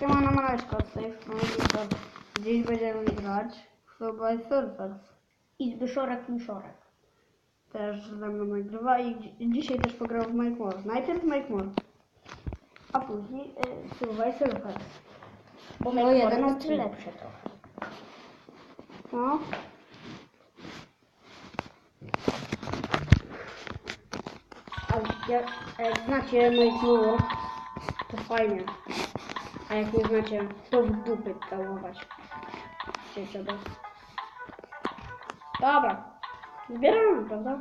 Siemano Maneczko, z tej strony Wiktor. Dziś będziemy grać w Subway Surfers. I Zbyszorek Miszorek. Też ze mną nagrywa i dzisiaj też pograł w Make More. Najpierw Make More, a później Subway Surfers. Bo No, Make jeden jest odcinek. lepsze trochę. No. A jak znacie Make More, to fajnie. A jak nie znacie, to w dupy całować. Wiecie to. Dobra. Zbieramy, prawda?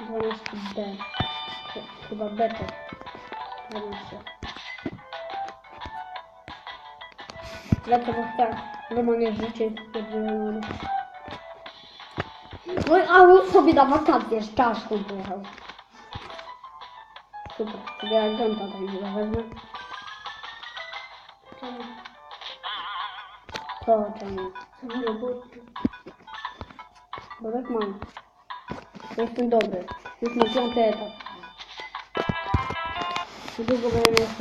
12D. Chyba B to. 12. Dlaczego chcę? Normalnie życie jest stwierdzone. No a on sobie na wakacje z czaszką pojechał. Super. Sobie jak gonta tam chyba wezmę. Co czemu? Bo tak mam. To jestem dobry. Już mam 5. etap. Niedługo będę miał 6.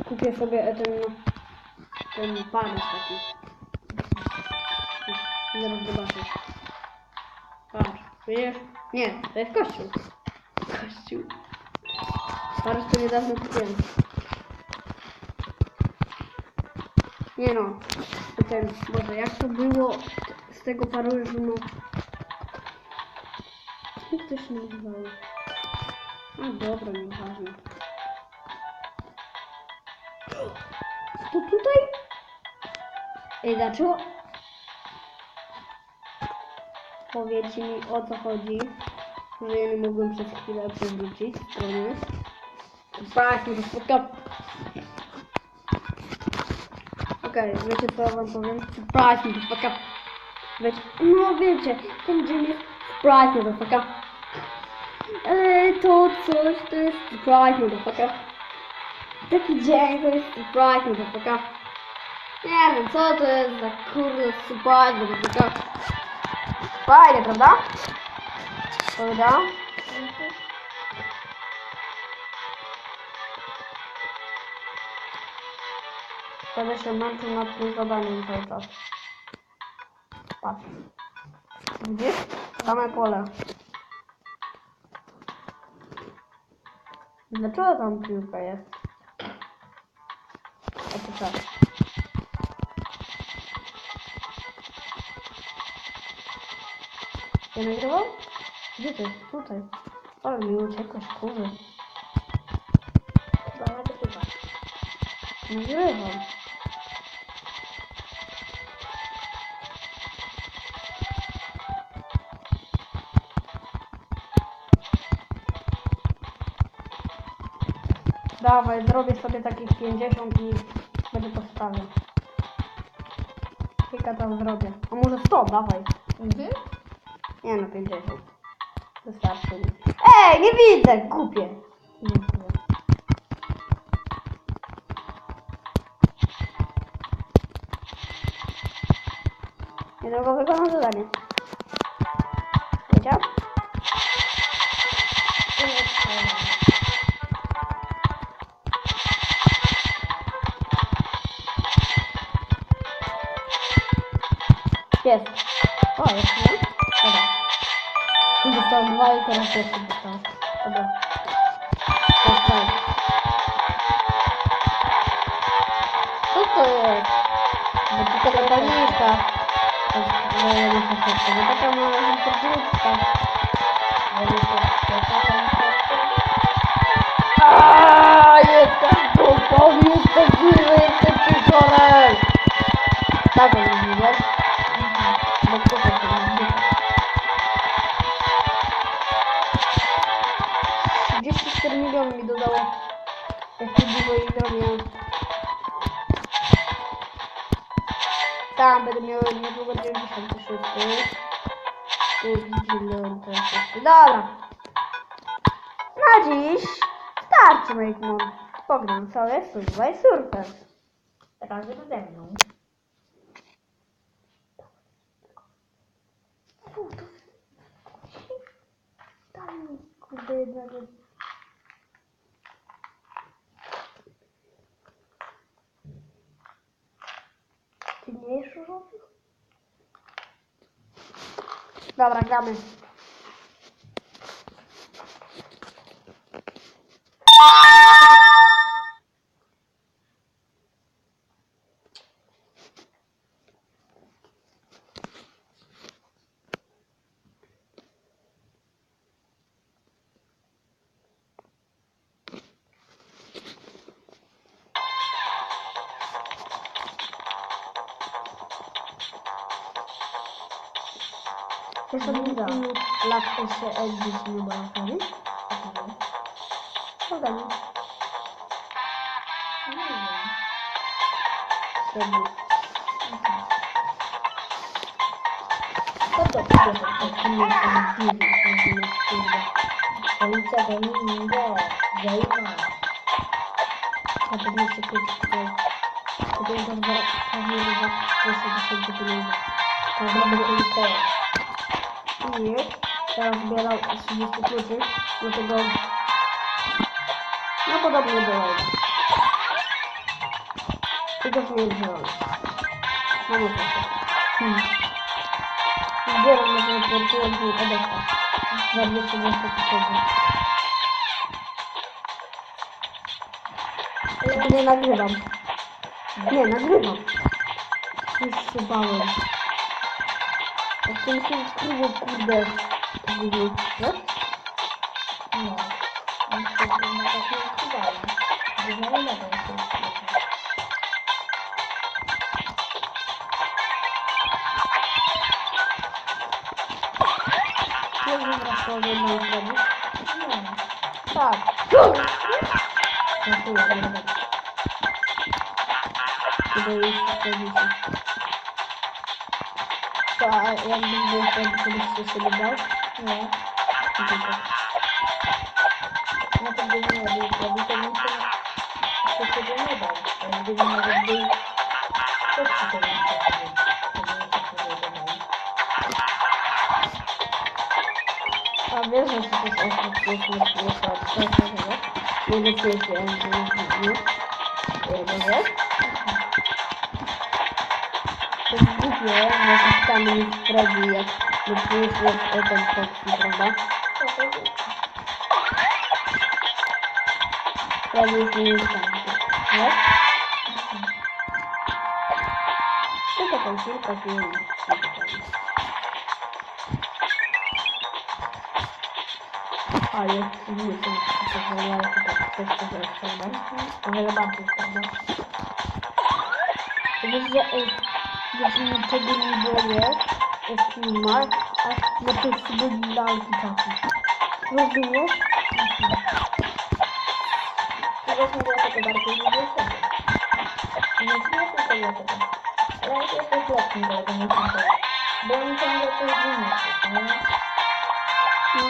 Kupię sobie ten paryż taki. Zaraz zobaczysz. Patrz, widzisz? Nie, to jest kościół. Kościół. Paryż to niedawno kupiłem. Nie no. Boże, jak to było z tego Paryżu, no. Jak to się nazywało? No dobra, nieważne. To tutaj? Ej, dlaczego? Powiedzcie mi, o co chodzi, że ja nie mogłem przez chwilę przewrócić strony. Sprawdźmy to spotkać. Okej, wiecie co wam powiem? Sprawdźmy to spotkać. No wiecie, ten dzień jest sprawdźmy to spotkać. To coś, to jest sprawdźmy to spotkać. Taki dzień to jest sprawdźmy to spotkać. Nie wiem, co to jest za kurde sprawdźmy to spotkać. Fajnie, prawda? Prawda? Będę się męczył nad tym zadaniem cały czas. Patrz. Widzisz? Same pole. Dlaczego tam piłka jest? A to tak. Ja nagrywał? Gdzie ty? Tutaj. Ale mi uciekłeś, kurwy. Chyba nagrywa. Nagrywam. Dawaj, zrobię sobie takich 50 i będę postawiał. Kilka tam zrobię. A może 100, dawaj. Nie no, 50. Wystarczy mi. Ej, nie widzę, kupię. Dziękuję. Niedługo wykonam zadanie. Wiecie? Jest. O, jest, no. Dobra. Tu dostałem 2 i teraz jeszcze dostałem. Dobra. Teraz tak. Co to jest? Bo to taka baniszka. To taka mała podróbka. Jestem dupą, jestem zły, jestem przyszolem. Tak, on mówię. Bo to jest dupą. 34 miliony mi dodało. Jak to dużo ich zrobiłem. Tam będę miał niedługo 96. Dobra. Na dziś starczy Make More. Pogram sobie w Subway Surfers. Razem ze mną. Daj mi kurde jednego. Wiesz różowych? Dobra, gramy. Też odmiewa. Latka się odbyć nie ma okazji. Co dalej? Nie wiem. Średni. Co to kurde? Policja do mnie nie idzie. Zajma. A to nie się krótko. To jest za prawie za 200 pieniędzy. Każda do policja. Nie. Teraz zbierał 30 kluczy. Dlatego... No podobnie było. Tylko że nie jest zielony. No nie tak. Zbieram na ten portułem i odeszła. Za 220 tysięcy. Ja nie nagrywam. Nie, nagrywam. Już się bałem. Jak to myślę, że kurde. Nie? No. On się na takie odczuwają. Wyznają na ten sposób. Nie wiem, wreszcie oglądam zrobić. Nie. Tak. Dziękuję, nie wiem. Idę już zrobić. To a jakbyś był wtedy, kiedyś się bał? Nie. No to gdyby nie był zrobił, to bym się tego nie dał. Ale gdyby nawet był, to ci to nie chciał. A wiesz, że to jest osób, nie decyduje się, nie wiesz? To jest głupie, że jakiś tam nie sprawdzi, jak decydujesz o ten tekst, prawda? Prawie już nie jest tam, nie? To taką kilka film. A jest nie są pozwalają chyba coś to jest prawda? O wiele bardziej prawda? Wiesz, że niczego nie boję w filmach, a na tych subliminalki takich. Rozumiesz? I właśnie dlatego bardziej lubię sobie. Nie śmieję tylko dlatego. Ale ja się też lepszy dlatego nie śmieję. Bo oni ciągle coś wymyślą, nie? No.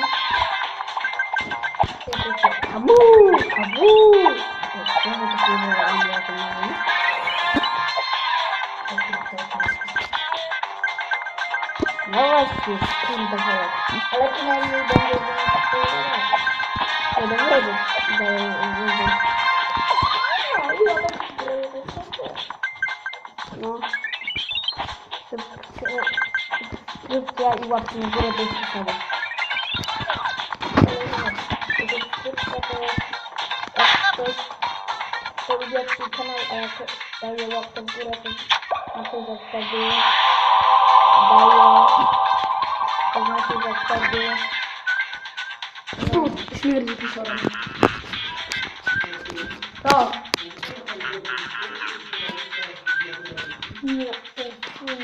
Ty. Kabu! Kabu! Co to się dzieje? Ja to nie wiem. No właśnie, kurde wolek. Ale przynajmniej będzie wiedział, co jest. Ja do wody daję wodę. No i ja tak zrobię to. No. Subskrypcja i łapki w górę to jest zasada. To lubi swój kanał, a jak daje łapkę w górę, to znaczy, że wtedy to znaczy, że wtedy Tu śmierdzi pisorem. To. nie, to jest nie.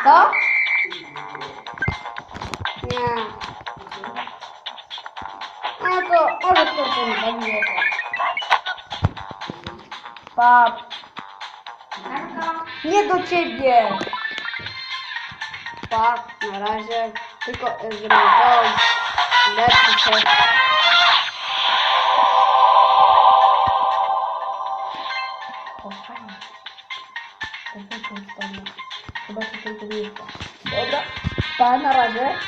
To? Nie. No to może to nie będzie. Pap. Nie do ciebie. Pap, na razie. Tylko zrobię to. Lepszy się. Kochani, Chyba się tylko nie. Dobra. Pa, na razie.